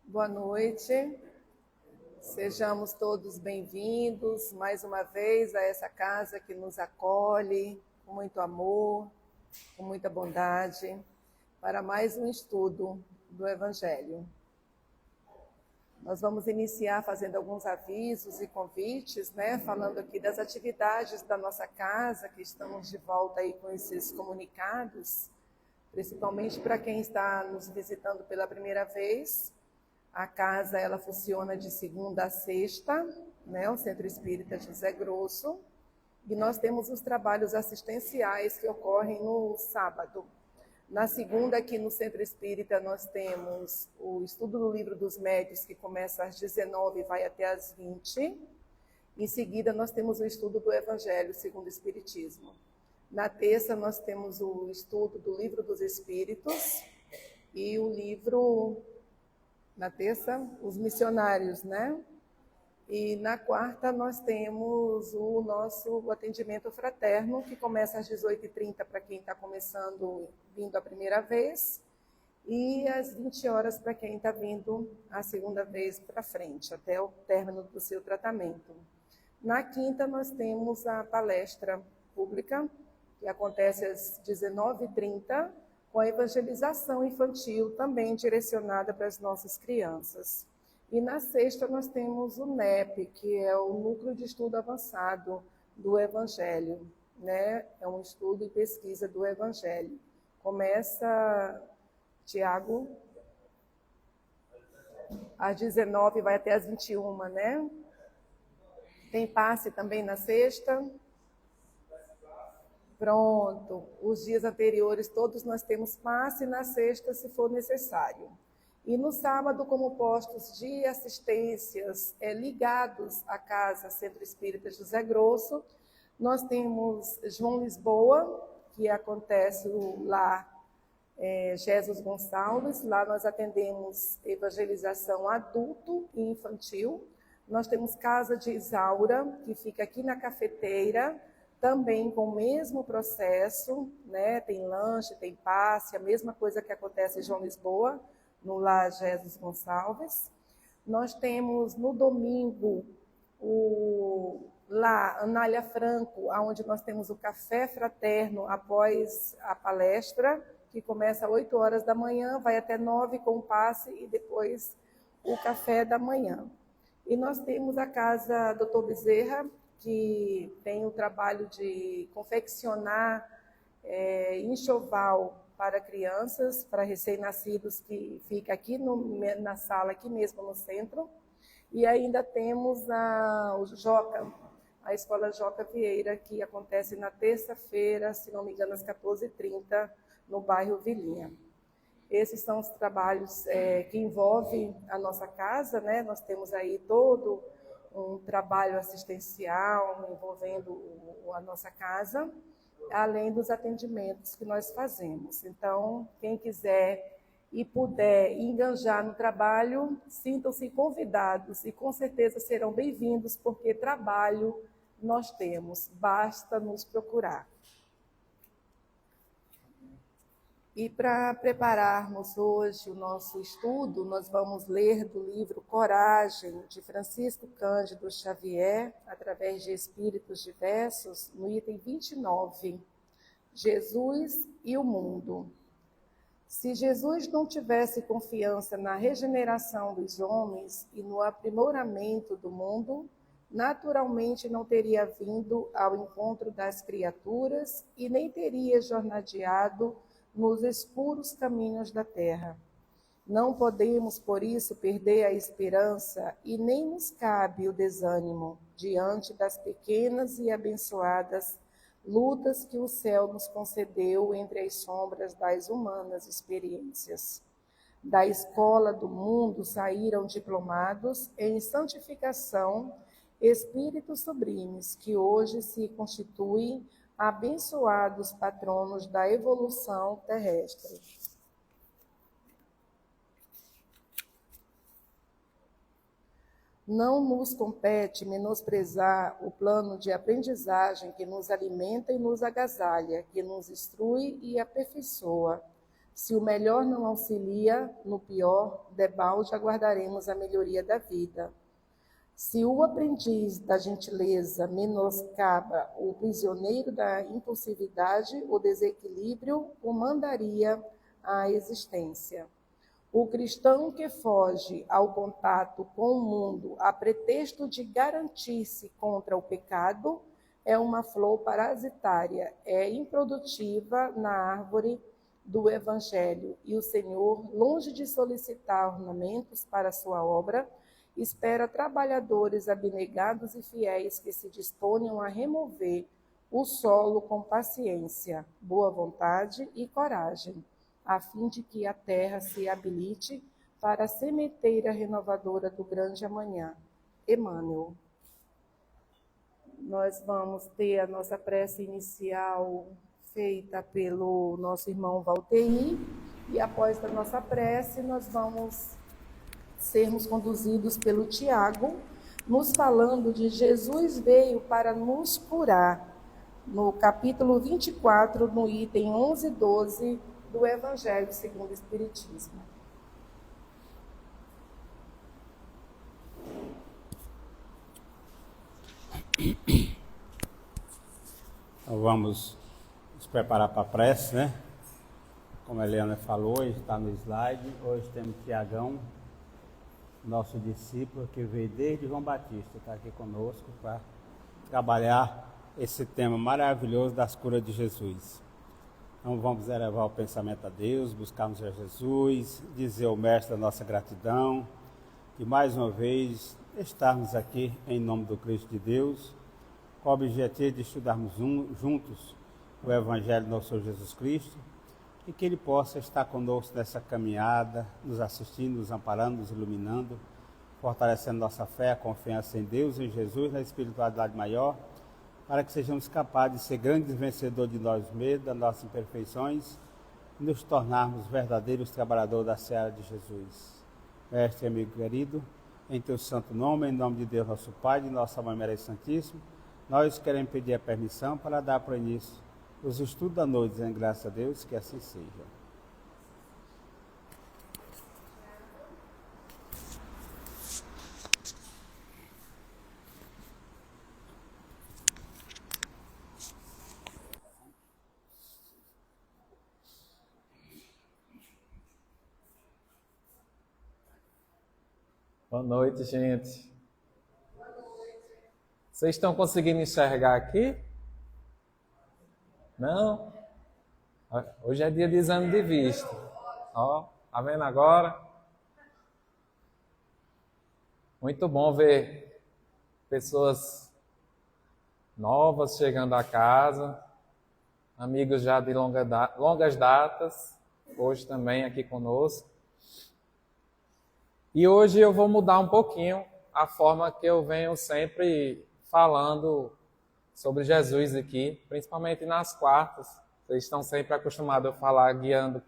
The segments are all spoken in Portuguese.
Boa noite, sejamos todos bem-vindos mais uma vez a essa casa que nos acolhe com muito amor, com muita bondade, para mais um estudo do Evangelho. Nós vamos iniciar fazendo alguns avisos e convites, falando aqui das atividades da nossa casa, que estamos de volta aí com esses comunicados, principalmente para quem está nos visitando pela primeira vez. A casa ela funciona de segunda a sexta, o Centro Espírita José Grosso, e nós temos os trabalhos assistenciais que ocorrem no sábado. Na segunda, aqui no Centro Espírita, nós temos o estudo do Livro dos Médiuns, que começa às 19 e vai até às 20. Em seguida, nós temos o estudo do Evangelho segundo o Espiritismo. Na terça, nós temos o estudo do Livro dos Espíritos e o livro... Na terça, os missionários, E na quarta, nós temos o nosso atendimento fraterno, que começa às 18h30 para quem está começando, vindo a primeira vez, e às 20 horas para quem está vindo a segunda vez para frente, até o término do seu tratamento. Na quinta, nós temos a palestra pública, que acontece às 19h30, com a evangelização infantil também direcionada para as nossas crianças. E na sexta nós temos o NEP, que é o Núcleo de Estudo Avançado do Evangelho, É um estudo e pesquisa do Evangelho. Começa, Tiago, às 19 e vai até às 21, Tem passe também na sexta. Pronto, os dias anteriores todos nós temos passe, na sexta se for necessário. E no sábado, como postos de assistências ligados à Casa Centro Espírita José Grosso, nós temos João Lisboa, que acontece lá, Jesus Gonçalves, lá nós atendemos evangelização adulto e infantil. Nós temos Casa de Isaura, que fica aqui na cafeteira, também com o mesmo processo, Tem lanche, tem passe, a mesma coisa que acontece em João Lisboa, no Lar Jesus Gonçalves. Nós temos no domingo lá Anália Franco, onde nós temos o café fraterno após a palestra, que começa às 8 horas da manhã, vai até 9 com o passe e depois o café da manhã. E nós temos a Casa Dr. Bezerra, que tem o trabalho de confeccionar enxoval para crianças, para recém-nascidos, que fica aqui na sala, aqui mesmo no centro. E ainda temos o Joca, a Escola Joca Vieira, que acontece na terça-feira, se não me engano, às 14h30, no bairro Vilinha. Esses são os trabalhos que envolvem a nossa casa, Nós temos aí todo um trabalho assistencial envolvendo a nossa casa, além dos atendimentos que nós fazemos. Então, quem quiser e puder enganjar no trabalho, sintam-se convidados e com certeza serão bem-vindos, porque trabalho nós temos, basta nos procurar. E para prepararmos hoje o nosso estudo, nós vamos ler do livro Coragem, de Francisco Cândido Xavier, através de Espíritos Diversos, no item 29, Jesus e o Mundo. Se Jesus não tivesse confiança na regeneração dos homens e no aprimoramento do mundo, naturalmente não teria vindo ao encontro das criaturas e nem teria jornadeado nos escuros caminhos da terra. Não podemos, por isso, perder a esperança e nem nos cabe o desânimo diante das pequenas e abençoadas lutas que o céu nos concedeu entre as sombras das humanas experiências. Da escola do mundo saíram diplomados em santificação espíritos sublimes que hoje se constituem abençoados patronos da evolução terrestre. Não nos compete menosprezar o plano de aprendizagem que nos alimenta e nos agasalha, que nos instrui e aperfeiçoa, Se o melhor não auxilia no pior, debalde aguardaremos a melhoria da vida. Se o aprendiz da gentileza menoscaba o prisioneiro da impulsividade, o desequilíbrio o mandaria à existência. O cristão que foge ao contato com o mundo a pretexto de garantir-se contra o pecado é uma flor parasitária, é improdutiva na árvore do Evangelho, e o Senhor, longe de solicitar ornamentos para a sua obra, espera trabalhadores abnegados e fiéis que se disponham a remover o solo com paciência, boa vontade e coragem, a fim de que a terra se habilite para a sementeira renovadora do grande amanhã. Emmanuel. Nós vamos ter a nossa prece inicial feita pelo nosso irmão Valteir, e após a nossa prece nós vamos sermos conduzidos pelo Tiago, nos falando de Jesus veio para nos curar, no capítulo 24, no item 11 e 12 do Evangelho segundo o Espiritismo. Então vamos nos preparar para a prece, né? Como a Eliana falou, está no slide. Hoje temos Tiagão, nosso discípulo que veio desde João Batista, está aqui conosco para trabalhar esse tema maravilhoso das curas de Jesus. Então vamos elevar o pensamento a Deus, buscarmos a Jesus, dizer ao Mestre a nossa gratidão, e mais uma vez estarmos aqui em nome do Cristo de Deus, com o objetivo de estudarmos juntos o Evangelho do nosso Senhor Jesus Cristo, e que Ele possa estar conosco nessa caminhada, nos assistindo, nos amparando, nos iluminando, fortalecendo nossa fé, a confiança em Deus, em Jesus, na espiritualidade maior, para que sejamos capazes de ser grandes vencedores de nós mesmos, das nossas imperfeições, e nos tornarmos verdadeiros trabalhadores da seara de Jesus. Mestre e amigo querido, em Teu santo nome, em nome de Deus nosso Pai, de nossa Mãe Maria Santíssima, nós queremos pedir a permissão para dar para o início os estudos da noite, dizendo graças a Deus que assim seja. Boa noite, gente. Vocês estão conseguindo enxergar aqui? Não? Hoje é dia de exame de vista. Ó, tá vendo agora? Muito bom ver pessoas novas chegando a casa, amigos já de longas datas, hoje também aqui conosco. E hoje eu vou mudar um pouquinho a forma que eu venho sempre falando sobre Jesus aqui, principalmente nas quartas. Vocês estão sempre acostumados a falar guiando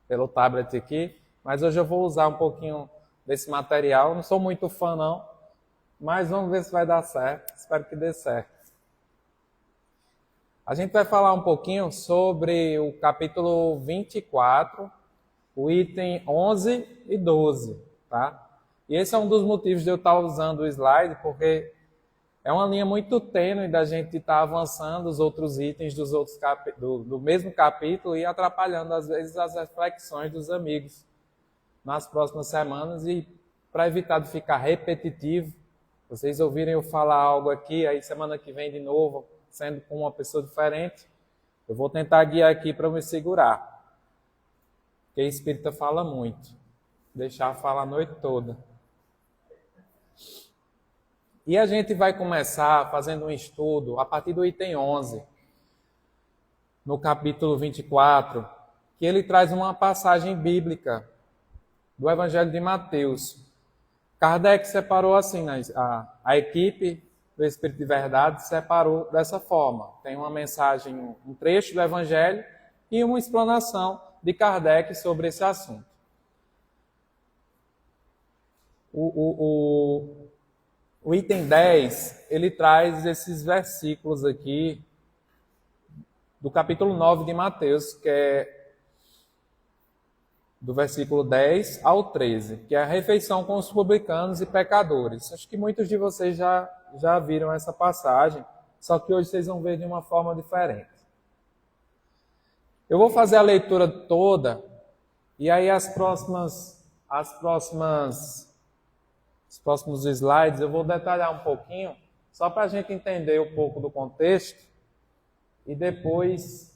pelo tablet aqui, mas hoje eu vou usar um pouquinho desse material. Não sou muito fã não, mas vamos ver se vai dar certo. Espero que dê certo. A gente vai falar um pouquinho sobre o capítulo 24, o item 11 e 12. Tá? E esse é um dos motivos de eu estar usando o slide, porque é uma linha muito tênue da gente estar avançando os outros itens dos outros do mesmo capítulo e atrapalhando, às vezes, as reflexões dos amigos nas próximas semanas. E para evitar de ficar repetitivo, vocês ouvirem eu falar algo aqui, aí semana que vem de novo, sendo com uma pessoa diferente, eu vou tentar guiar aqui para me segurar. Porque espírita fala muito. Deixar falar a noite toda. E a gente vai começar fazendo um estudo a partir do item 11, no capítulo 24, que ele traz uma passagem bíblica do Evangelho de Mateus. Kardec separou assim, a equipe do Espírito de Verdade separou dessa forma. Tem uma mensagem, um trecho do Evangelho e uma explanação de Kardec sobre esse assunto. O item 10, ele traz esses versículos aqui do capítulo 9 de Mateus, que é do versículo 10 ao 13, que é a refeição com os publicanos e pecadores. Acho que muitos de vocês já viram essa passagem, só que hoje vocês vão ver de uma forma diferente. Eu vou fazer a leitura toda, e aí os próximos slides eu vou detalhar um pouquinho, só para a gente entender um pouco do contexto, e depois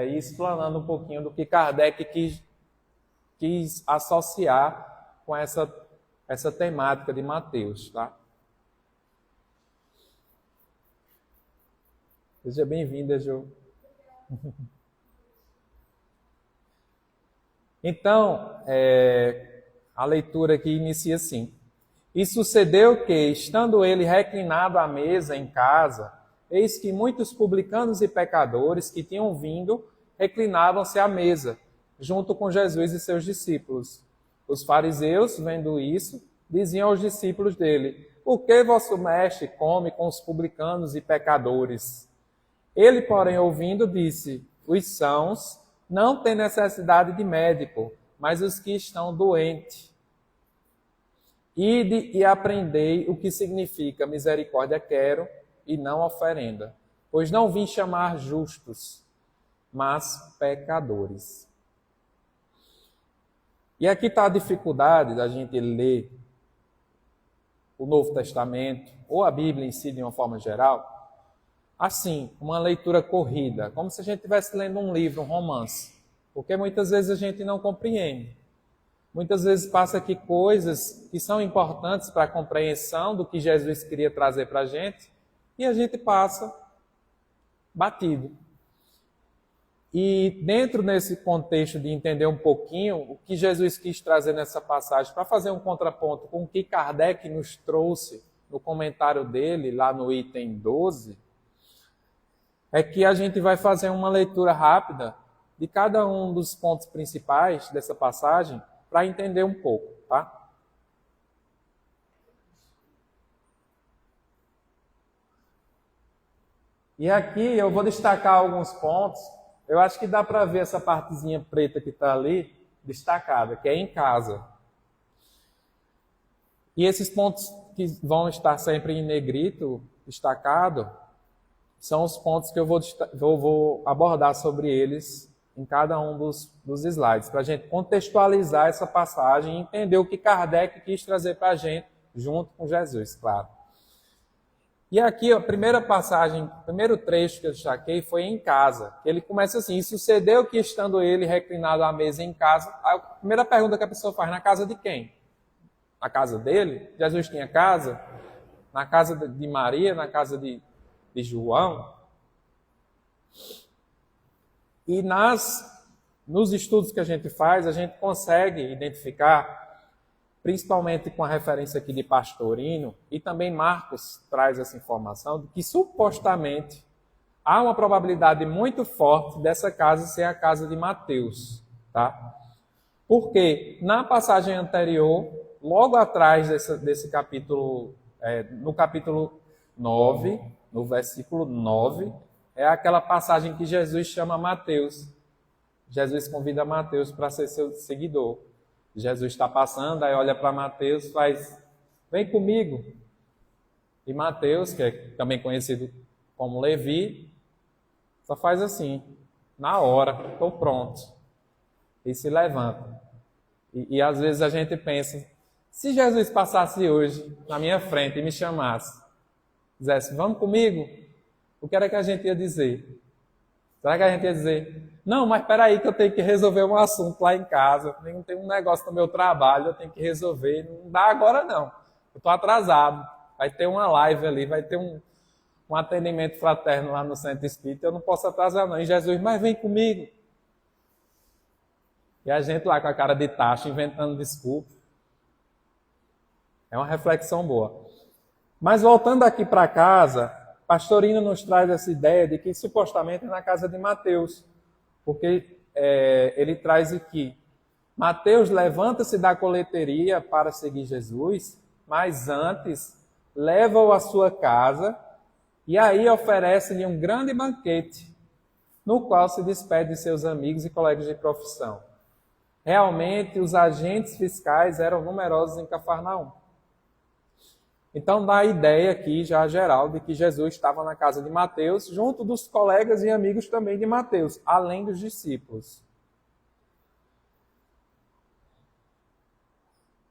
ir explanando um pouquinho do que Kardec quis associar com essa temática de Mateus, tá? Seja bem-vinda, Jo. Então, a leitura aqui inicia assim. E sucedeu que, estando ele reclinado à mesa em casa, eis que muitos publicanos e pecadores que tinham vindo reclinavam-se à mesa, junto com Jesus e seus discípulos. Os fariseus, vendo isso, diziam aos discípulos dele: por que vosso mestre come com os publicanos e pecadores? Ele, porém, ouvindo, disse: os sãos não têm necessidade de médico, mas os que estão doentes. Ide e aprendei o que significa misericórdia quero e não oferenda, pois não vim chamar justos, mas pecadores. E aqui está a dificuldade da gente ler o Novo Testamento, ou a Bíblia em si de uma forma geral, assim, uma leitura corrida, como se a gente estivesse lendo um livro, um romance, porque muitas vezes a gente não compreende. Muitas vezes passa aqui coisas que são importantes para a compreensão do que Jesus queria trazer para a gente, e a gente passa batido. E dentro desse contexto de entender um pouquinho o que Jesus quis trazer nessa passagem, para fazer um contraponto com o que Kardec nos trouxe no comentário dele, lá no item 12, é que a gente vai fazer uma leitura rápida de cada um dos pontos principais dessa passagem para entender um pouco, tá? E aqui eu vou destacar alguns pontos. Eu acho que dá para ver essa partezinha preta que está ali, destacada, que é em casa. E esses pontos que vão estar sempre em negrito, destacado, são os pontos que eu vou abordar sobre eles em cada um dos slides, para a gente contextualizar essa passagem e entender o que Kardec quis trazer para a gente, junto com Jesus, claro. E aqui, a primeira passagem, o primeiro trecho que eu destaquei foi em casa. Ele começa assim: e sucedeu que, estando ele reclinado à mesa em casa, a primeira pergunta que a pessoa faz: na casa de quem? Na casa dele? Jesus tinha casa? Na casa de Maria? Na casa de João? E nos estudos que a gente faz, a gente consegue identificar, principalmente com a referência aqui de Pastorino, e também Marcos traz essa informação, de que supostamente há uma probabilidade muito forte dessa casa ser a casa de Mateus, tá? Porque na passagem anterior, logo atrás desse capítulo, no capítulo 9, no versículo 9, é aquela passagem que Jesus chama Mateus. Jesus convida Mateus para ser seu seguidor. Jesus está passando, aí olha para Mateus e faz: vem comigo. E Mateus, que é também conhecido como Levi, só faz assim: na hora, estou pronto. E se levanta. E às vezes a gente pensa: se Jesus passasse hoje na minha frente e me chamasse, dissesse: vamos comigo, o que era que a gente ia dizer? Será que a gente ia dizer: não, mas espera aí que eu tenho que resolver um assunto lá em casa, tem um negócio no meu trabalho, eu tenho que resolver, não dá agora não, eu estou atrasado, vai ter uma live ali, vai ter um atendimento fraterno lá no Centro Espírita, eu não posso atrasar não. E Jesus: mas vem comigo. E a gente lá com a cara de tacho, inventando desculpa. É uma reflexão boa. Mas voltando aqui para casa, Pastorino nos traz essa ideia de que supostamente é na casa de Mateus, porque ele traz aqui: Mateus levanta-se da coleteria para seguir Jesus, mas antes leva-o à sua casa e aí oferece-lhe um grande banquete, no qual se despede de seus amigos e colegas de profissão. realmente os agentes fiscais eram numerosos em Cafarnaum. Então dá a ideia aqui, já geral, de que Jesus estava na casa de Mateus, junto dos colegas e amigos também de Mateus, além dos discípulos.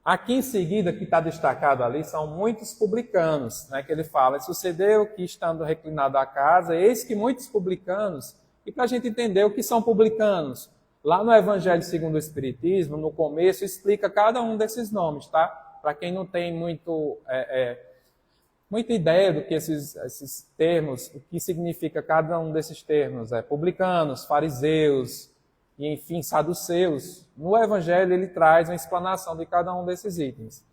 Aqui em seguida, que está destacado ali, são muitos publicanos, né, que ele fala, sucedeu que estando reclinado à casa, eis que muitos publicanos, e para a gente entender o que são publicanos, lá no Evangelho segundo o Espiritismo, no começo, explica cada um desses nomes, tá? Para quem não tem muita ideia do que esses termos, o que significa cada um desses termos, publicanos, fariseus e, enfim, saduceus, no Evangelho ele traz uma explanação de cada um desses itens.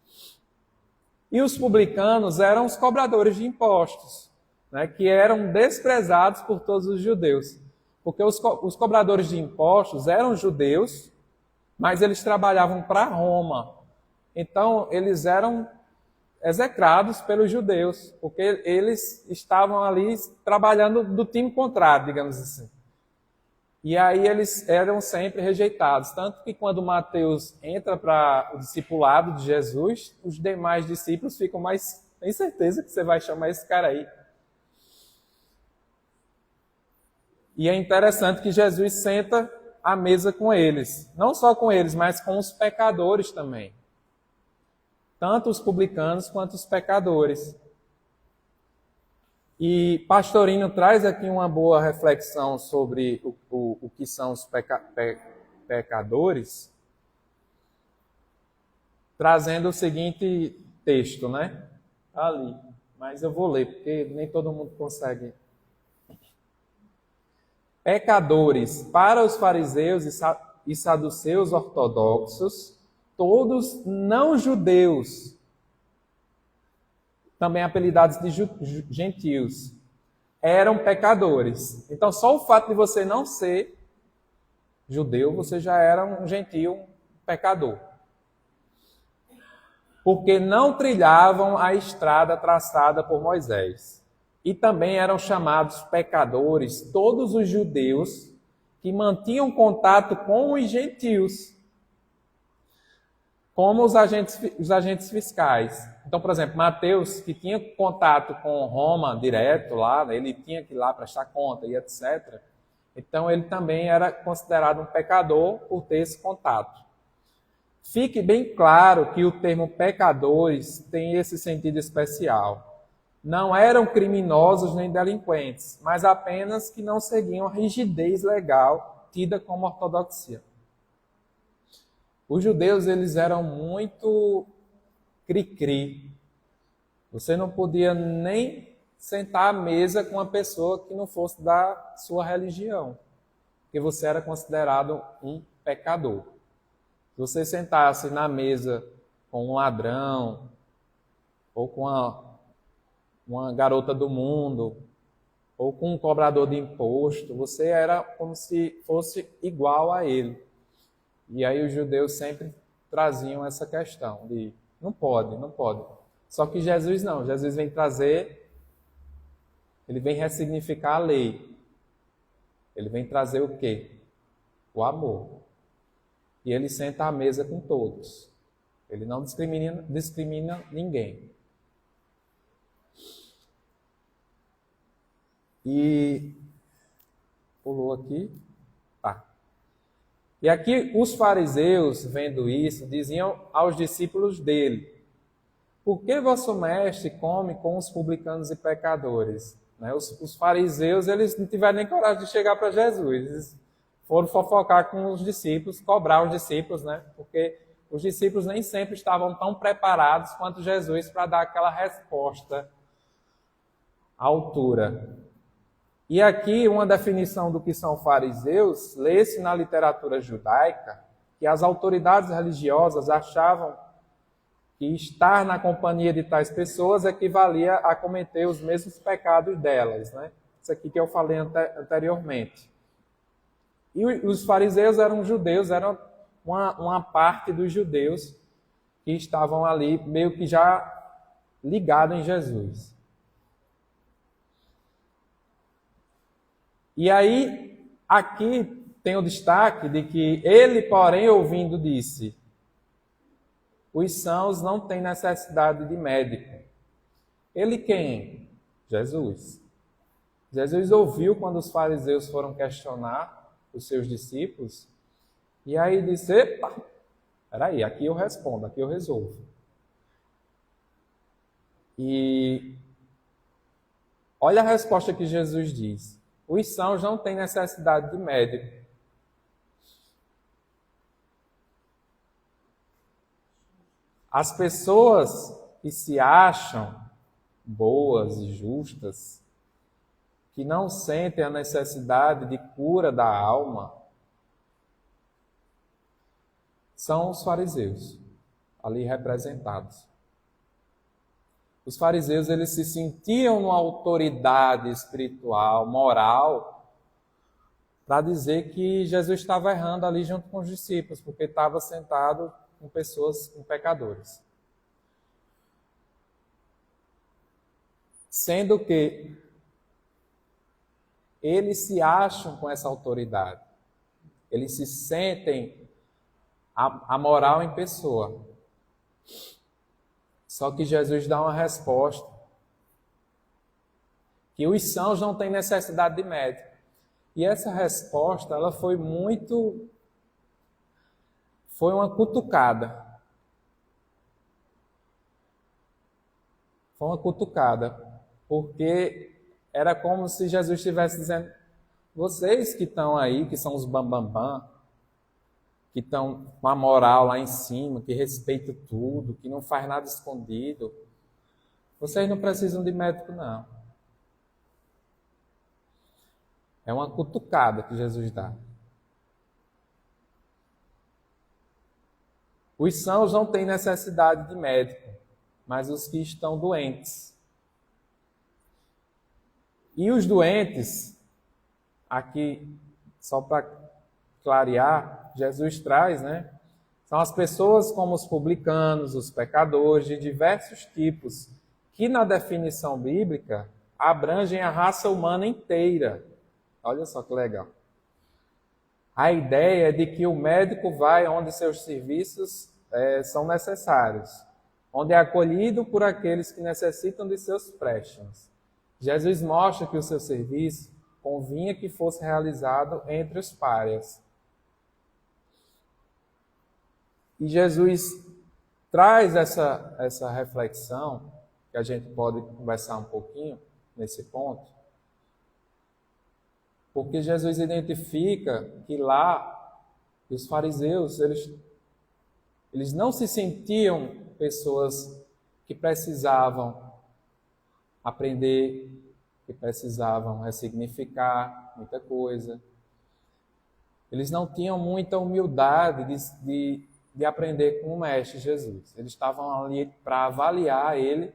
E os publicanos eram os cobradores de impostos, né, que eram desprezados por todos os judeus. Porque os cobradores de impostos eram judeus, mas eles trabalhavam para Roma. Então, eles eram execrados pelos judeus, porque eles estavam ali trabalhando do time contrário, digamos assim. E aí eles eram sempre rejeitados. Tanto que quando Mateus entra para o discipulado de Jesus, os demais discípulos ficam mais... Tem certeza que você vai chamar esse cara aí. E é interessante que Jesus senta à mesa com eles. Não só com eles, mas com os pecadores também. Tanto os publicanos quanto os pecadores. E Pastorino traz aqui uma boa reflexão sobre o que são os pecadores, trazendo o seguinte texto, né? Ali, mas eu vou ler, porque nem todo mundo consegue. Pecadores, para os fariseus e saduceus ortodoxos, todos não judeus, também apelidados de gentios, eram pecadores. Então, só o fato de você não ser judeu, você já era um gentio, um pecador. Porque não trilhavam a estrada traçada por Moisés. E também eram chamados pecadores todos os judeus que mantinham contato com os gentios, como os agentes fiscais. Então, por exemplo, Mateus, que tinha contato com Roma direto lá, ele tinha que ir lá prestar conta e etc. Então, ele também era considerado um pecador por ter esse contato. Fique bem claro que o termo pecadores tem esse sentido especial. Não eram criminosos nem delinquentes, mas apenas que não seguiam a rigidez legal tida como ortodoxia. Os judeus, eles eram muito cri-cri. Você não podia nem sentar à mesa com uma pessoa que não fosse da sua religião, porque você era considerado um pecador. Se você sentasse na mesa com um ladrão, ou com uma garota do mundo, ou com um cobrador de imposto, você era como se fosse igual a ele. E aí os judeus sempre traziam essa questão de não pode, não pode. Só que Jesus não, Jesus vem trazer, ele vem ressignificar a lei. Ele vem trazer o quê? O amor. E ele senta à mesa com todos. Ele não discrimina ninguém. E pulou aqui. Tá. E aqui os fariseus, vendo isso, diziam aos discípulos dele: por que vosso mestre come com os publicanos e pecadores? Né? Os fariseus, eles não tiveram nem coragem de chegar para Jesus. Eles foram fofocar com os discípulos, cobrar os discípulos, né? Porque os discípulos nem sempre estavam tão preparados quanto Jesus para dar aquela resposta à altura. E aqui uma definição do que são fariseus, lê-se na literatura judaica que as autoridades religiosas achavam que estar na companhia de tais pessoas equivalia a cometer os mesmos pecados delas, né? Isso aqui que eu falei anteriormente. E os fariseus eram judeus, eram uma parte dos judeus que estavam ali meio que já ligados em Jesus. E aí, aqui tem o destaque de que ele, porém, ouvindo, disse: os sãos não têm necessidade de médico. Ele quem? Jesus. Jesus ouviu quando os fariseus foram questionar os seus discípulos, e aí disse: epa, peraí, aqui eu respondo, aqui eu resolvo. E olha a resposta que Jesus diz: os sãos não têm necessidade de médico. As pessoas que se acham boas e justas, que não sentem a necessidade de cura da alma, são os fariseus, ali representados. Os fariseus, eles se sentiam numa autoridade espiritual, moral, para dizer que Jesus estava errando ali junto com os discípulos, porque estava sentado com pessoas, com pecadores. Sendo que eles se acham com essa autoridade. Eles se sentem a moral em pessoa. Só que Jesus dá uma resposta. Que os sãos não têm necessidade de médico. E essa resposta, ela foi uma cutucada. Foi uma cutucada. Porque era como se Jesus estivesse dizendo: vocês que estão aí, que são os bambambam, que estão com a moral lá em cima, que respeitam tudo, que não faz nada escondido, vocês não precisam de médico, não. É uma cutucada que Jesus dá. Os sãos não têm necessidade de médico, mas os que estão doentes. E os doentes, aqui, só para clarear, Jesus traz, são as pessoas como os publicanos, os pecadores, de diversos tipos, que na definição bíblica abrangem a raça humana inteira. Olha só que legal. A ideia é de que o médico vai onde seus serviços são necessários, onde é acolhido por aqueles que necessitam de seus préstimos. Jesus mostra que o seu serviço convinha que fosse realizado entre os párias. E Jesus traz essa reflexão, que a gente pode conversar um pouquinho nesse ponto, porque Jesus identifica que lá os fariseus, eles não se sentiam pessoas que precisavam aprender, que precisavam ressignificar muita coisa. Eles não tinham muita humildade de aprender com o Mestre Jesus. Eles estavam ali para avaliar ele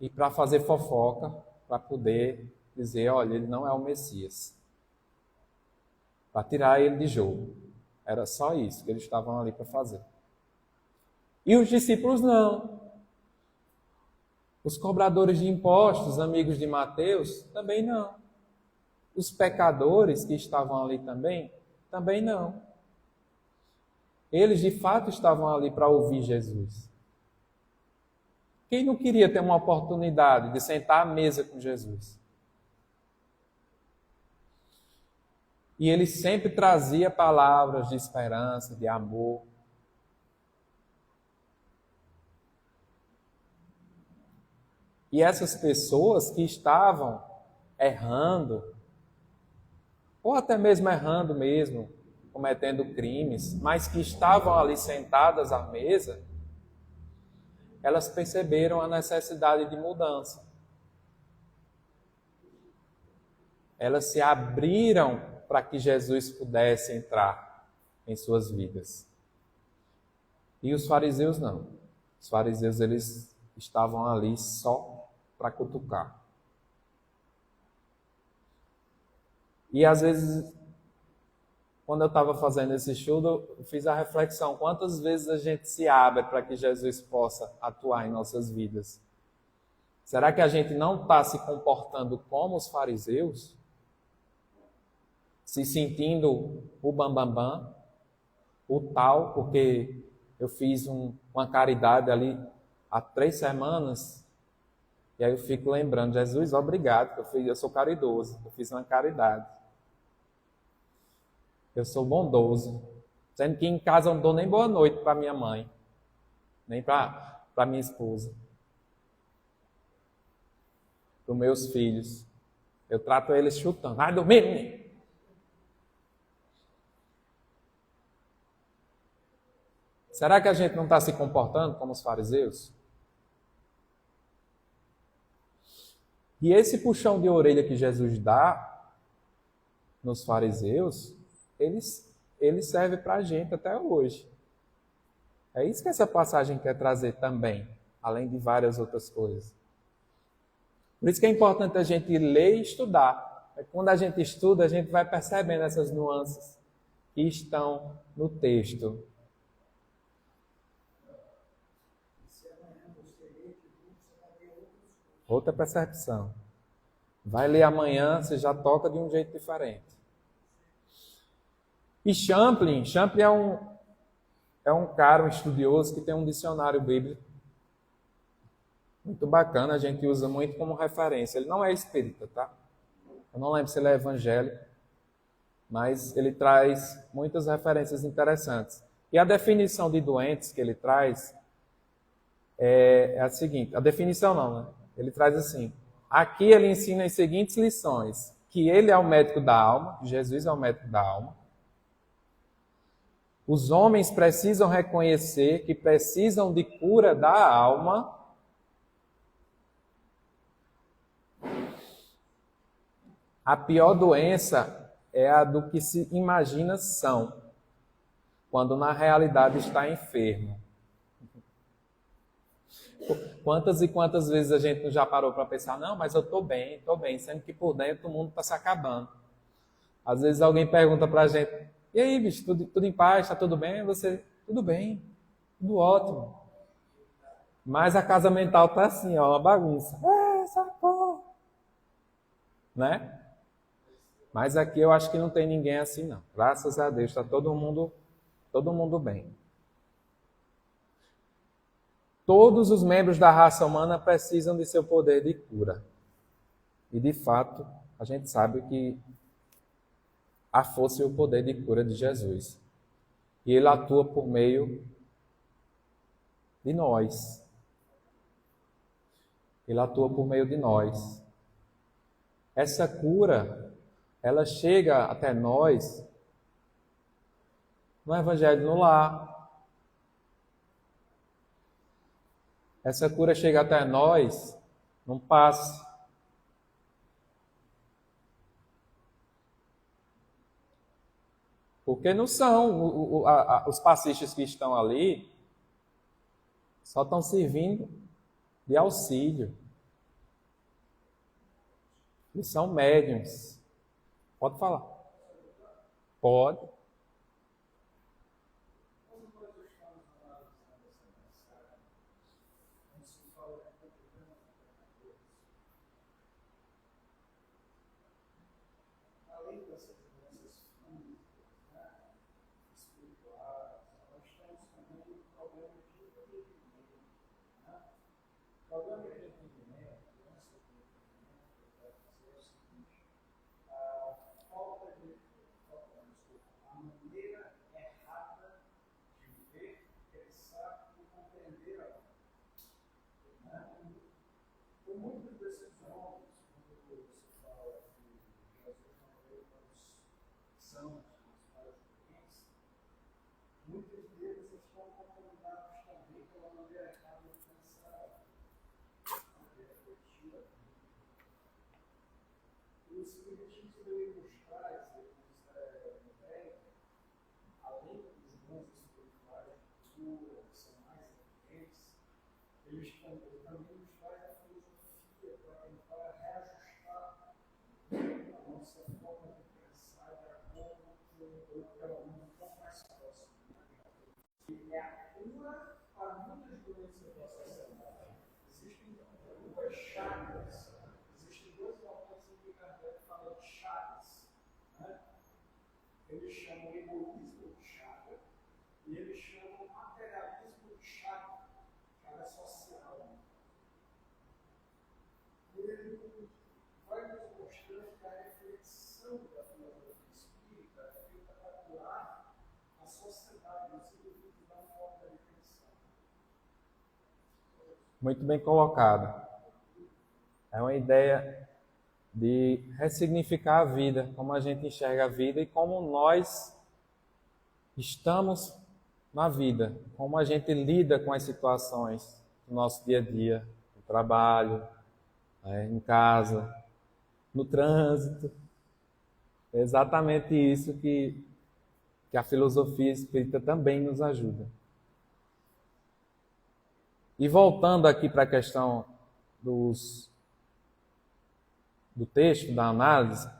e para fazer fofoca, para poder dizer: olha, ele não é o Messias. Para tirar ele de jogo. Era só isso que eles estavam ali para fazer. E os discípulos não. Os cobradores de impostos, amigos de Mateus, também não. Os pecadores que estavam ali também não. Eles de fato estavam ali para ouvir Jesus. Quem não queria ter uma oportunidade de sentar à mesa com Jesus? E ele sempre trazia palavras de esperança, de amor. E essas pessoas que estavam errando, ou até mesmo errando mesmo, cometendo crimes, mas que estavam ali sentadas à mesa, elas perceberam a necessidade de mudança. Elas se abriram para que Jesus pudesse entrar em suas vidas. E os fariseus não. Os fariseus, eles estavam ali só para cutucar. E às vezes, quando eu estava fazendo esse estudo, eu fiz a reflexão: quantas vezes a gente se abre para que Jesus possa atuar em nossas vidas? Será que a gente não está se comportando como os fariseus? se sentindo o bambambam, o tal, porque eu fiz uma caridade ali há 3 semanas, e aí eu fico lembrando, Jesus, obrigado, eu sou caridoso, eu fiz uma caridade. Eu sou bondoso. Sendo que em casa eu não dou nem boa noite para minha mãe, nem para minha esposa, para os meus filhos. Eu trato eles chutando. Vai dormir, menino! Será que a gente não está se comportando como os fariseus? E esse puxão de orelha que Jesus dá nos fariseus, ele serve para a gente até hoje. É isso que essa passagem quer trazer também, além de várias outras coisas. Por isso que é importante a gente ler e estudar. Quando a gente estuda, a gente vai percebendo essas nuances que estão no texto. Outra percepção. Vai ler amanhã, você já toca de um jeito diferente. E Champlin é um cara, um estudioso que tem um dicionário bíblico muito bacana, a gente usa muito como referência. Ele não é espírita, tá? Eu não lembro se ele é evangélico, mas ele traz muitas referências interessantes. E a definição de doentes que ele traz é a seguinte, a definição não, né? Ele traz assim, aqui ele ensina as seguintes lições, que ele é o médico da alma, Jesus é o médico da alma. Os homens precisam reconhecer que precisam de cura da alma. A pior doença é a do que se imagina são, quando na realidade está enfermo. Quantas e quantas vezes a gente já parou para pensar, não, mas eu estou bem, sendo que por dentro o mundo está se acabando. Às vezes alguém pergunta para a gente, e aí, bicho, tudo em paz, está tudo bem? Você, tudo bem, tudo ótimo. Mas a casa mental está assim, ó, uma bagunça. Socorro! Né? Mas aqui eu acho que não tem ninguém assim, não. Graças a Deus, está todo mundo bem. Todos os membros da raça humana precisam de seu poder de cura. E, de fato, a gente sabe que a força e o poder de cura de Jesus. E ele atua por meio de nós. Ele atua por meio de nós. Essa cura, ela chega até nós no Evangelho no lar. Essa cura chega até nós num passe. Porque não são os passistas que estão ali, só estão servindo de auxílio. Eles são médiuns. Pode falar? Pode. eles chamam egoísmo de chaga e eles chamam materialismo de chaga social. Ele vai nos mostrando que a reflexão da filosofia espírita é feita para curar a sociedade, os indivíduos da forma de reflexão. Muito bem colocado. É uma ideia de ressignificar a vida, como a gente enxerga a vida e como nós estamos na vida, como a gente lida com as situações do nosso dia a dia, no trabalho, em casa, no trânsito. É exatamente isso que a filosofia espírita também nos ajuda. E voltando aqui para a questão do texto, da análise,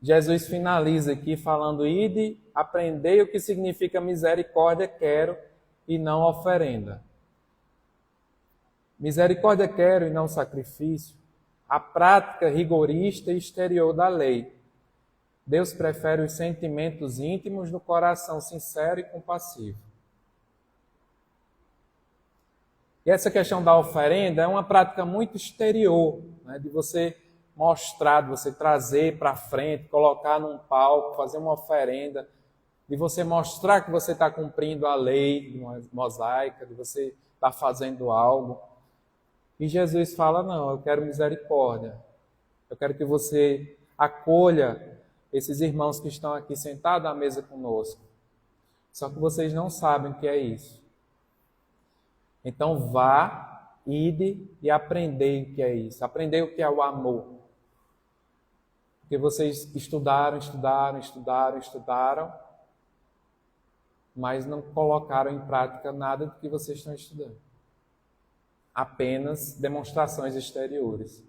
Jesus finaliza aqui falando: ide, aprendei o que significa misericórdia quero e não oferenda. Misericórdia quero e não sacrifício. A prática rigorista e exterior da lei. Deus prefere os sentimentos íntimos do coração sincero e compassivo. E essa questão da oferenda é uma prática muito exterior, né, de você mostrar, de você trazer para frente, colocar num palco, fazer uma oferenda, de você mostrar que você está cumprindo a lei mosaica, de você estar fazendo algo. E Jesus fala: não, eu quero misericórdia. Eu quero que você acolha esses irmãos que estão aqui sentados à mesa conosco. Só que vocês não sabem o que é isso. Então vá, ide e aprendei o que é isso. Aprendei o que é o amor. Porque vocês estudaram, mas não colocaram em prática nada do que vocês estão estudando. Apenas demonstrações exteriores.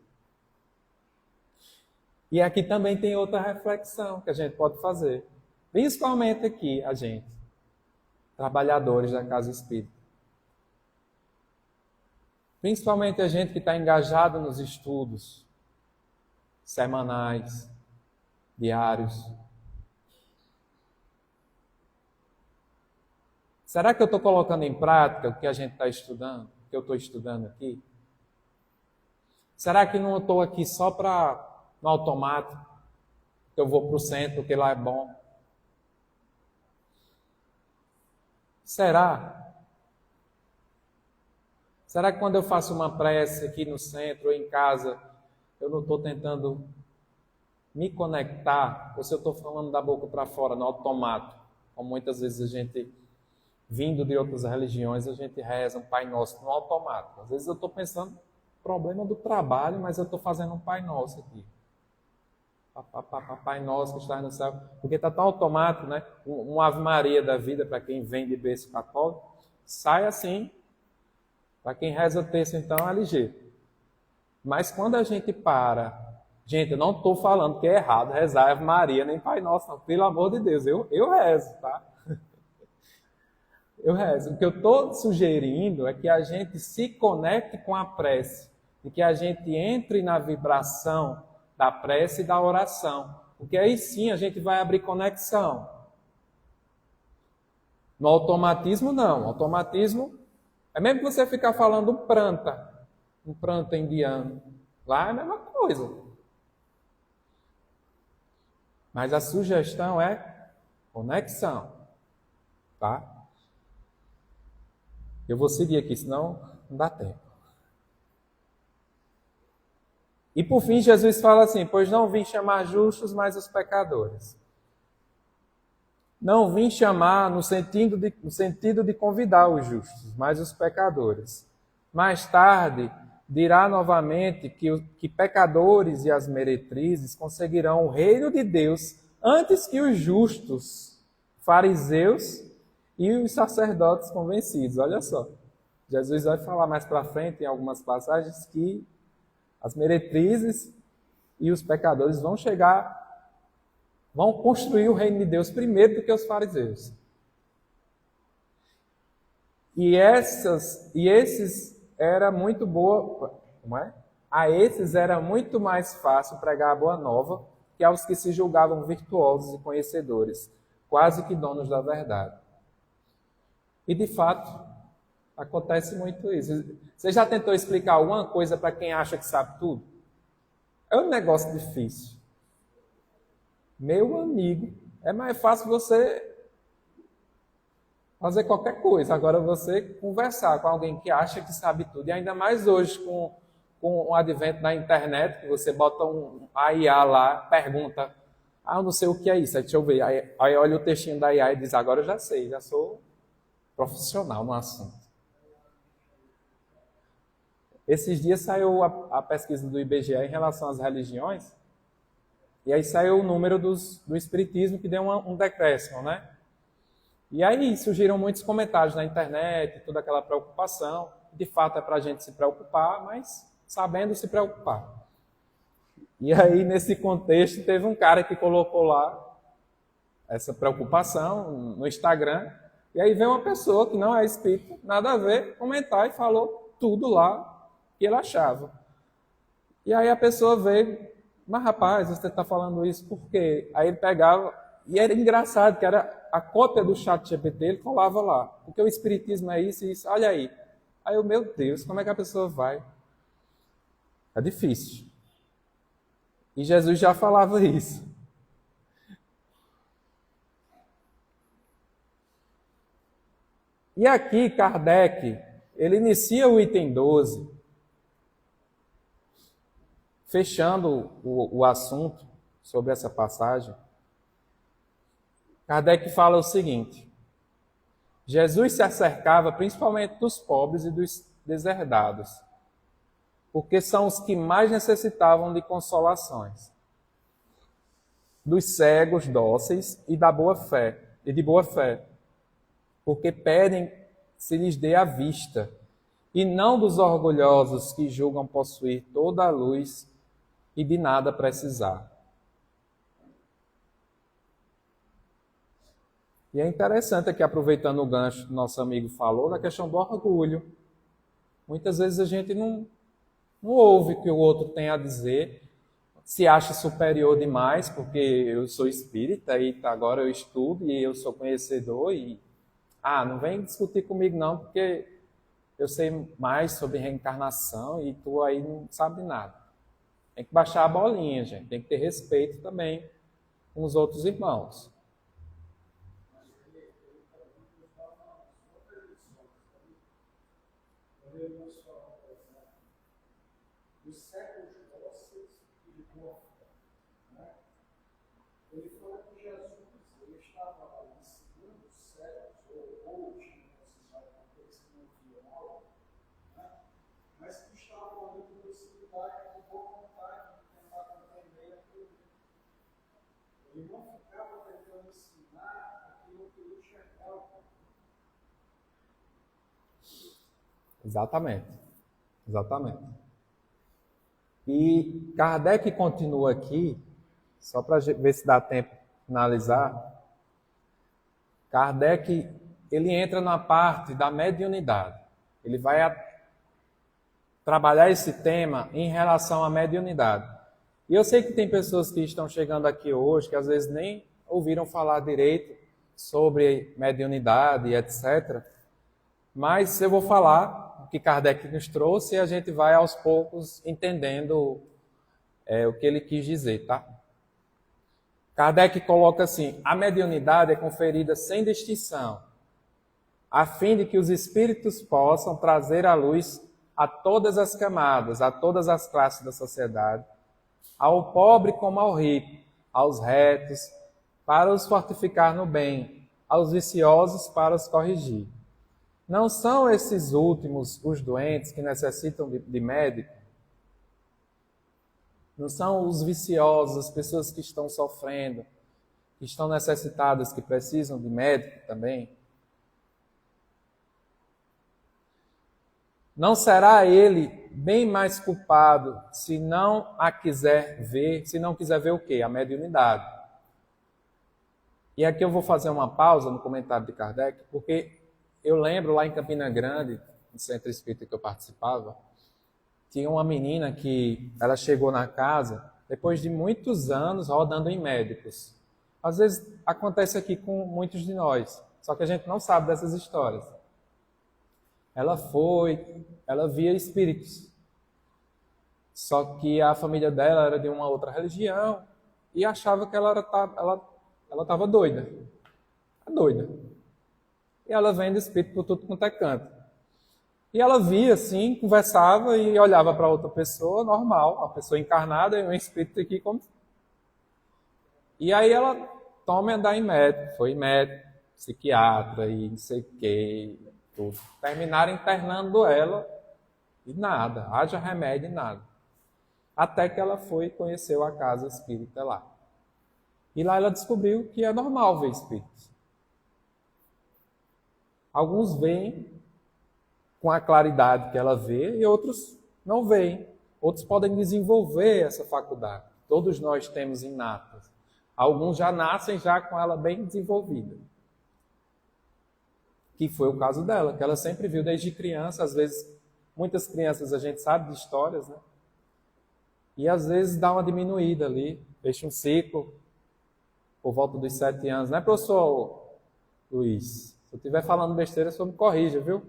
E aqui também tem outra reflexão que a gente pode fazer. Principalmente aqui, a gente, trabalhadores da Casa Espírita. Principalmente a gente que está engajado nos estudos semanais, diários. Será que eu estou colocando em prática o que a gente está estudando, o que eu estou estudando aqui? Será que não estou aqui só no automático, que eu vou para o centro, porque lá é bom? Será? Será que quando eu faço uma prece aqui no centro ou em casa, eu não estou tentando me conectar, ou se eu estou falando da boca para fora, no automático, como muitas vezes a gente, vindo de outras religiões, a gente reza um Pai Nosso no automático. Às vezes eu estou pensando, problema do trabalho, mas eu estou fazendo um Pai Nosso aqui. Pai Nosso que está no céu. Porque está tão automático, né? Um Ave Maria da vida, para quem vem de berço católico, sai assim. Para quem reza terço, então, é ligeiro. Mas quando a gente para... Gente, eu não estou falando que é errado rezar Ave Maria nem Pai Nosso, não. Pelo amor de Deus, eu rezo, tá? Eu rezo. O que eu estou sugerindo é que a gente se conecte com a prece. E que a gente entre na vibração da prece e da oração. Porque aí sim a gente vai abrir conexão. No automatismo, não. No automatismo... É mesmo que você ficar falando um pranta indiano. Lá é a mesma coisa. Mas a sugestão é conexão. Tá? Eu vou seguir aqui, senão não dá tempo. E por fim, Jesus fala assim: pois não vim chamar justos, mas os pecadores. Não vim chamar no sentido de convidar os justos, mas os pecadores. Mais tarde, dirá novamente que pecadores e as meretrizes conseguirão o reino de Deus antes que os justos, fariseus e os sacerdotes convencidos. Olha só, Jesus vai falar mais para frente em algumas passagens que as meretrizes e os pecadores vão construir o reino de Deus primeiro do que os fariseus. E esses era muito boa, como é? A esses era muito mais fácil pregar a boa nova que aos que se julgavam virtuosos e conhecedores, quase que donos da verdade. E, de fato, acontece muito isso. Você já tentou explicar alguma coisa para quem acha que sabe tudo? É um negócio difícil. Meu amigo, é mais fácil você fazer qualquer coisa. Agora, você conversar com alguém que acha que sabe tudo, e ainda mais hoje com o advento da internet, que você bota a IA lá, pergunta, eu não sei o que é isso, aí deixa eu ver. Aí olha o textinho da IA e diz, agora eu já sei, já sou profissional no assunto. Esses dias saiu a pesquisa do IBGE em relação às religiões, e aí saiu o número do espiritismo, que deu um decréscimo, né? E aí surgiram muitos comentários na internet, toda aquela preocupação. De fato é para a gente se preocupar, mas sabendo se preocupar. E aí, nesse contexto, teve um cara que colocou lá essa preocupação no Instagram, e aí veio uma pessoa que não é espírita, nada a ver, comentar e falou tudo lá que ele achava. E aí a pessoa veio, mas rapaz, você está falando isso por quê? Aí ele pegava, e era engraçado, que era a cópia do ChatGPT, ele colava lá, porque o espiritismo é isso e isso, olha aí. Aí eu, meu Deus, como é que a pessoa vai? É difícil. E Jesus já falava isso. E aqui, Kardec, ele inicia o item 12, fechando o assunto sobre essa passagem. Kardec fala o seguinte: Jesus se acercava principalmente dos pobres e dos deserdados, porque são os que mais necessitavam de consolações, dos cegos dóceis e de boa fé, porque pedem se lhes dê a vista, e não dos orgulhosos que julgam possuir toda a luz e de nada precisar. E é interessante aqui, aproveitando o gancho que o nosso amigo falou, da questão do orgulho. Muitas vezes a gente não ouve o que o outro tem a dizer, se acha superior demais, porque eu sou espírita e agora eu estudo e eu sou conhecedor e não vem discutir comigo não, porque eu sei mais sobre reencarnação e tu aí não sabe nada. Tem que baixar a bolinha, gente. Tem que ter respeito também com os outros irmãos. Os séculos dóceis e de boa fé, né? Ele falou que Jesus ele estava lá ensinando os cegos, ou tinha necessidade de eles que não viam algo, né? Mas que estavam ali com possibilidade, com boa vontade de tentar compreender aquilo. Ele não ficava tentando ensinar aquilo que ele enxergava. Exatamente. E Kardec continua aqui, só para ver se dá tempo de finalizar. Kardec, ele entra na parte da mediunidade. Ele vai trabalhar esse tema em relação à mediunidade. E eu sei que tem pessoas que estão chegando aqui hoje, que às vezes nem ouviram falar direito sobre mediunidade e etc. Mas eu vou falar o que Kardec nos trouxe e a gente vai aos poucos entendendo o que ele quis dizer, tá? Kardec coloca assim: a mediunidade é conferida sem distinção, a fim de que os espíritos possam trazer à luz a todas as camadas, a todas as classes da sociedade, ao pobre como ao rico, aos retos, para os fortificar no bem, aos viciosos para os corrigir. Não são esses últimos os doentes que necessitam de médico? Não são os viciosos, as pessoas que estão sofrendo, que estão necessitadas, que precisam de médico também? Não será ele bem mais culpado se não a quiser ver, se não quiser ver o quê? A mediunidade. E aqui eu vou fazer uma pausa no comentário de Kardec, porque eu lembro lá em Campina Grande, no centro espírita que eu participava, tinha uma menina que ela chegou na casa depois de muitos anos rodando em médicos. Às vezes acontece aqui com muitos de nós, só que a gente não sabe dessas histórias. Ela via espíritos. Só que a família dela era de uma outra religião e achava que ela estava doida. Doida. E ela vendo espírito por tudo quanto é canto. E ela via assim, conversava e olhava para outra pessoa normal, uma pessoa encarnada e um espírito aqui como. E aí ela toma andar em médico, foi médico, psiquiatra e não sei o que, tudo. Terminaram internando ela e nada, haja remédio e nada. Até que ela conheceu a casa espírita lá. E lá ela descobriu que é normal ver espíritos. Alguns veem com a claridade que ela vê e outros não veem. Outros podem desenvolver essa faculdade. Todos nós temos inatas. Alguns já nascem já com ela bem desenvolvida. Que foi o caso dela, que ela sempre viu desde criança. Às vezes, muitas crianças a gente sabe de histórias, né? E às vezes dá uma diminuída ali, fecha um ciclo por volta dos 7 anos. Né, professor Luiz? Se eu estiver falando besteira, só me corrija, viu?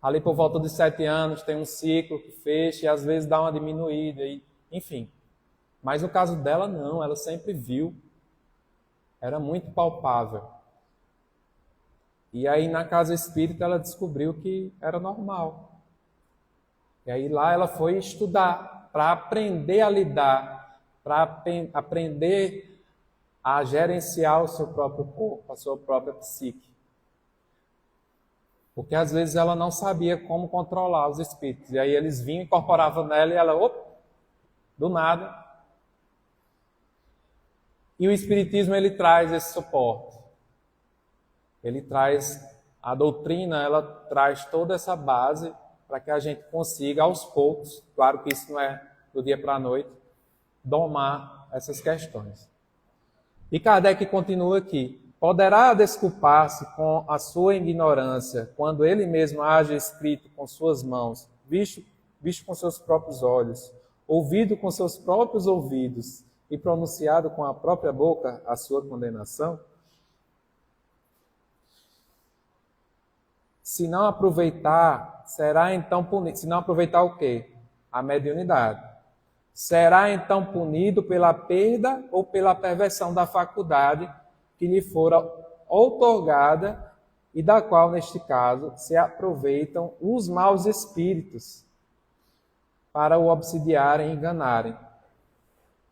Ali por volta dos 7 anos tem um ciclo que fecha e às vezes dá uma diminuída, enfim. Mas no caso dela não, ela sempre viu. Era muito palpável. E aí na casa espírita ela descobriu que era normal. E aí lá ela foi estudar para aprender a lidar, para aprender a gerenciar o seu próprio corpo, a sua própria psique. Porque às vezes ela não sabia como controlar os espíritos. E aí eles vinham, incorporavam nela e ela, do nada. E o espiritismo ele traz esse suporte. Ele traz a doutrina, ela traz toda essa base para que a gente consiga aos poucos, claro que isso não é do dia para a noite, domar essas questões. E Kardec continua aqui. Poderá desculpar-se com a sua ignorância quando ele mesmo haja escrito com suas mãos, visto com seus próprios olhos, ouvido com seus próprios ouvidos e pronunciado com a própria boca a sua condenação? Se não aproveitar, será então punido. Se não aproveitar o quê? A mediunidade. Será então punido pela perda ou pela perversão da faculdade que lhe fora outorgada e da qual, neste caso, se aproveitam os maus espíritos para o obsidiarem e enganarem,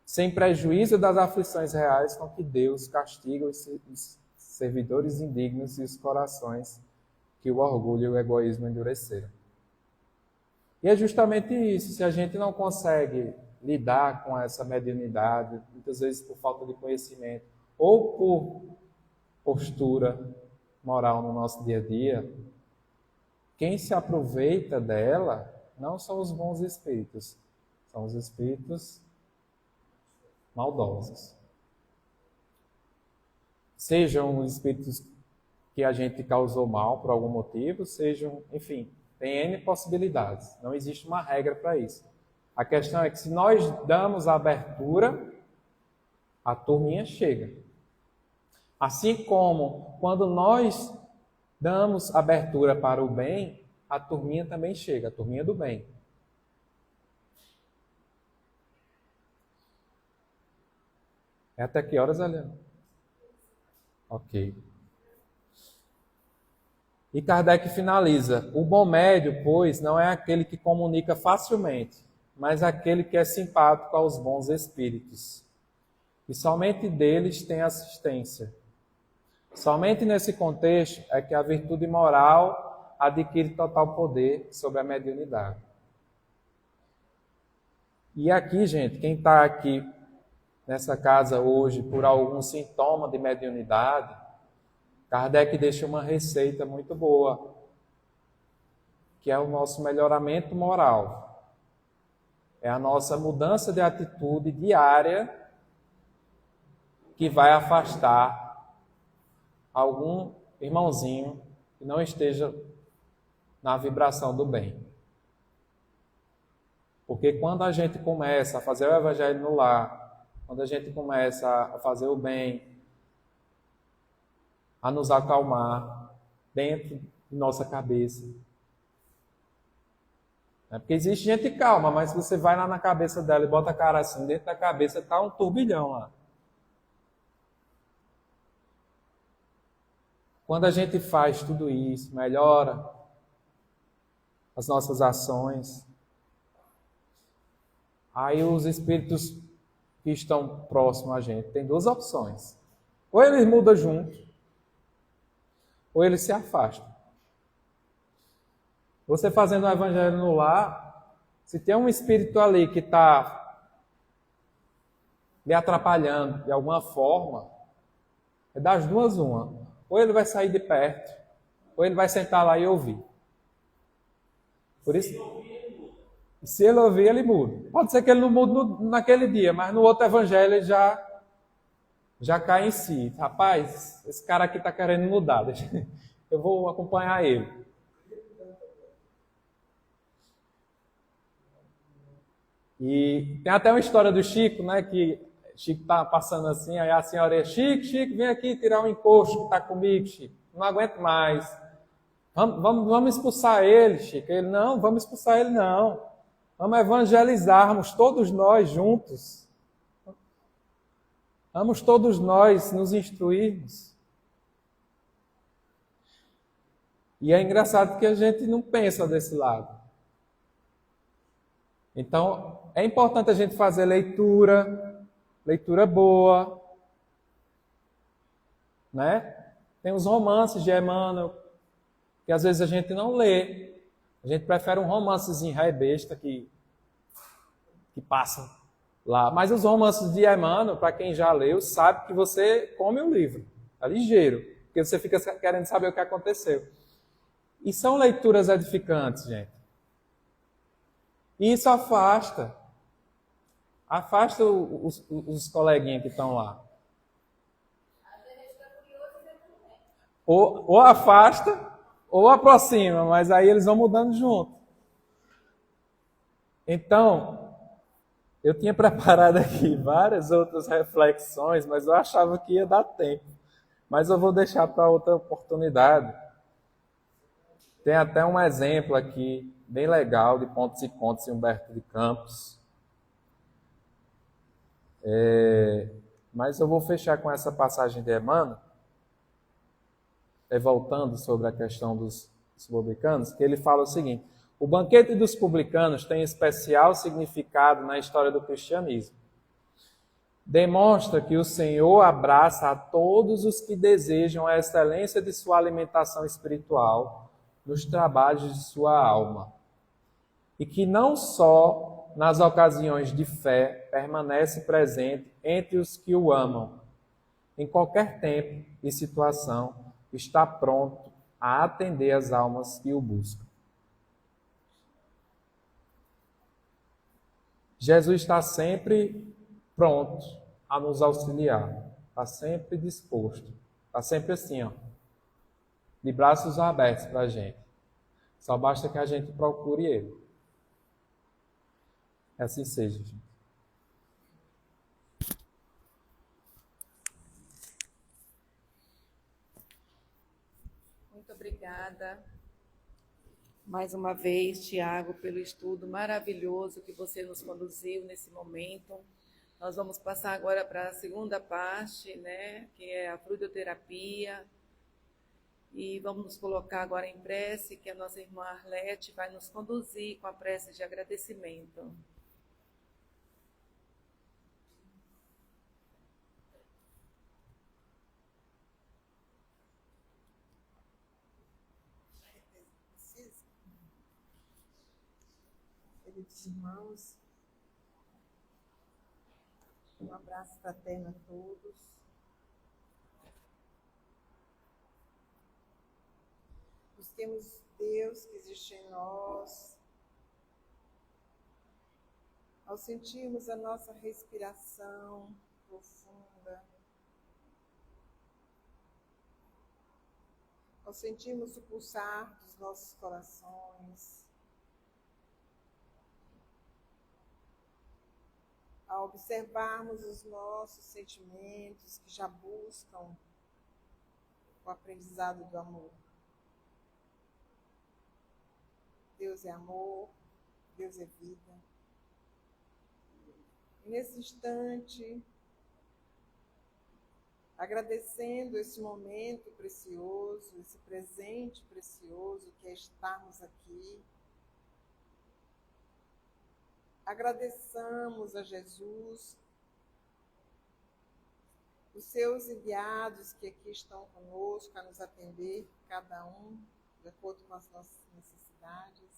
sem prejuízo das aflições reais com que Deus castiga os servidores indignos e os corações que o orgulho e o egoísmo endureceram. E é justamente isso, se a gente não consegue lidar com essa mediunidade, muitas vezes por falta de conhecimento, ou por postura moral no nosso dia a dia, quem se aproveita dela não são os bons espíritos, são os espíritos maldosos. Sejam os espíritos que a gente causou mal por algum motivo, sejam, enfim, tem N possibilidades. Não existe uma regra para isso. A questão é que se nós damos a abertura, a turminha chega. Assim como quando nós damos abertura para o bem, a turminha também chega, a turminha do bem. É até que horas, Eliana? Ok. E Kardec finaliza: o bom médio, pois, não é aquele que comunica facilmente, mas aquele que é simpático aos bons espíritos. E somente deles tem assistência. Somente nesse contexto é que a virtude moral adquire total poder sobre a mediunidade. E aqui, gente, quem está aqui nessa casa hoje por algum sintoma de mediunidade, Kardec deixa uma receita muito boa, que é o nosso melhoramento moral. É a nossa mudança de atitude diária que vai afastar algum irmãozinho que não esteja na vibração do bem. Porque quando a gente começa a fazer o evangelho no lar, quando a gente começa a fazer o bem, a nos acalmar dentro de nossa cabeça. Porque existe gente calma, mas você vai lá na cabeça dela e bota a cara assim, dentro da cabeça está um turbilhão lá. Quando a gente faz tudo isso, melhora as nossas ações, aí os espíritos que estão próximos a gente têm duas opções. Ou eles mudam junto, ou eles se afastam. Você fazendo o evangelho no lar, se tem um espírito ali que está lhe atrapalhando de alguma forma, é das duas uma. Ou ele vai sair de perto, ou ele vai sentar lá e ouvir. Por isso, se ele ouvir, ele muda. Pode ser que ele não mude naquele dia, mas no outro evangelho ele já cai em si. Rapaz, esse cara aqui está querendo mudar, eu vou acompanhar ele. E tem até uma história do Chico, né, que Chico está passando assim, aí a senhora Chico, vem aqui tirar um encosto que está comigo, Chico. Não aguento mais. Vamos expulsar ele, Chico. Ele, não, vamos expulsar ele não. Vamos evangelizarmos todos nós juntos. Vamos todos nós nos instruirmos. E é engraçado que a gente não pensa desse lado. Então, é importante a gente fazer leitura boa, né? Tem os romances de Emmanuel, que às vezes a gente não lê. A gente prefere um romancezinho ré besta que passa lá. Mas os romances de Emmanuel, para quem já leu, sabe que você come o livro. É ligeiro, porque você fica querendo saber o que aconteceu. E são leituras edificantes, gente. E isso afasta os coleguinhas que estão lá. Ou afasta, ou aproxima, mas aí eles vão mudando junto. Então, eu tinha preparado aqui várias outras reflexões, mas eu achava que ia dar tempo. Mas eu vou deixar para outra oportunidade. Tem até um exemplo aqui, bem legal, de Pontos e Contos de Humberto de Campos. Mas eu vou fechar com essa passagem de Emmanuel, voltando sobre a questão dos publicanos, que ele fala o seguinte: o banquete dos publicanos tem especial significado na história do cristianismo. Demonstra que o Senhor abraça a todos os que desejam a excelência de sua alimentação espiritual nos trabalhos de sua alma, e que não só nas ocasiões de fé permanece presente entre os que o amam. Em qualquer tempo e situação, está pronto a atender as almas que o buscam. Jesus está sempre pronto a nos auxiliar, está sempre disposto, está sempre assim, ó, de braços abertos para a gente. Só basta que a gente procure Ele. Assim seja, gente. Muito obrigada mais uma vez, Tiago, pelo estudo maravilhoso que você nos conduziu nesse momento. Nós vamos passar agora para a segunda parte, né, que é a fluidoterapia. E vamos nos colocar agora em prece, que a nossa irmã Arlete vai nos conduzir com a prece de agradecimento. Queridos irmãos, um abraço fraterno a todos. Busquemos Deus que existe em nós. Ao sentirmos a nossa respiração profunda, ao sentirmos o pulsar dos nossos corações, a observarmos os nossos sentimentos que já buscam o aprendizado do amor. Deus é amor, Deus é vida. E nesse instante, agradecendo esse momento precioso, esse presente precioso que é estarmos aqui, agradeçamos a Jesus, os seus enviados que aqui estão conosco a nos atender, cada um de acordo com as nossas necessidades.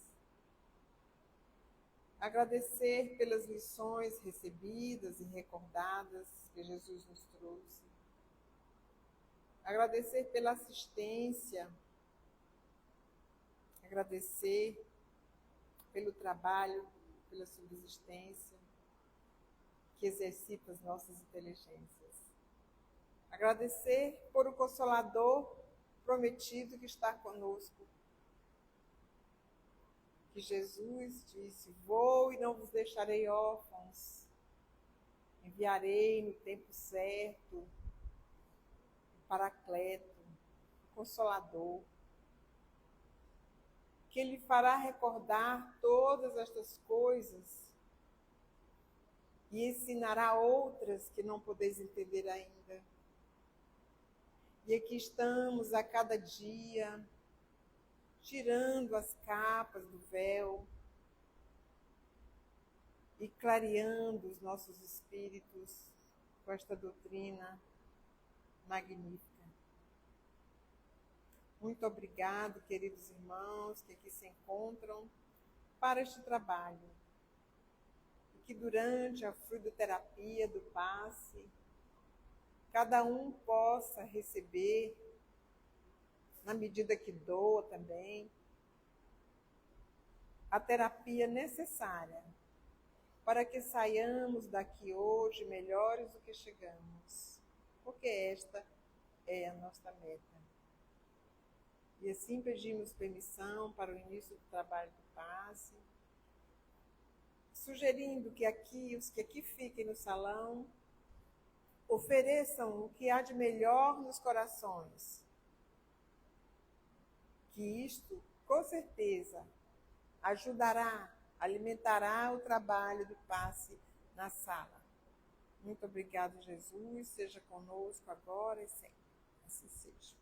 Agradecer pelas lições recebidas e recordadas que Jesus nos trouxe. Agradecer pela assistência. Agradecer pelo trabalho, pela subsistência que exercita as nossas inteligências. Agradecer por o Consolador prometido que está conosco. Que Jesus disse: vou e não vos deixarei órfãos. Enviarei no tempo certo o Paracleto, o Consolador, que Ele fará recordar todas estas coisas e ensinará outras que não podeis entender ainda. E aqui estamos a cada dia, tirando as capas do véu e clareando os nossos espíritos com esta doutrina magnífica. Muito obrigado, queridos irmãos que aqui se encontram para este trabalho. E que durante a fluidoterapia do passe, cada um possa receber, na medida que doa também, a terapia necessária para que saiamos daqui hoje melhores do que chegamos, porque esta é a nossa meta. E assim pedimos permissão para o início do trabalho do passe, sugerindo que os que aqui fiquem no salão ofereçam o que há de melhor nos corações, que isto, com certeza, ajudará, alimentará o trabalho do passe na sala. Muito obrigado, Jesus, seja conosco agora e sempre. Assim seja.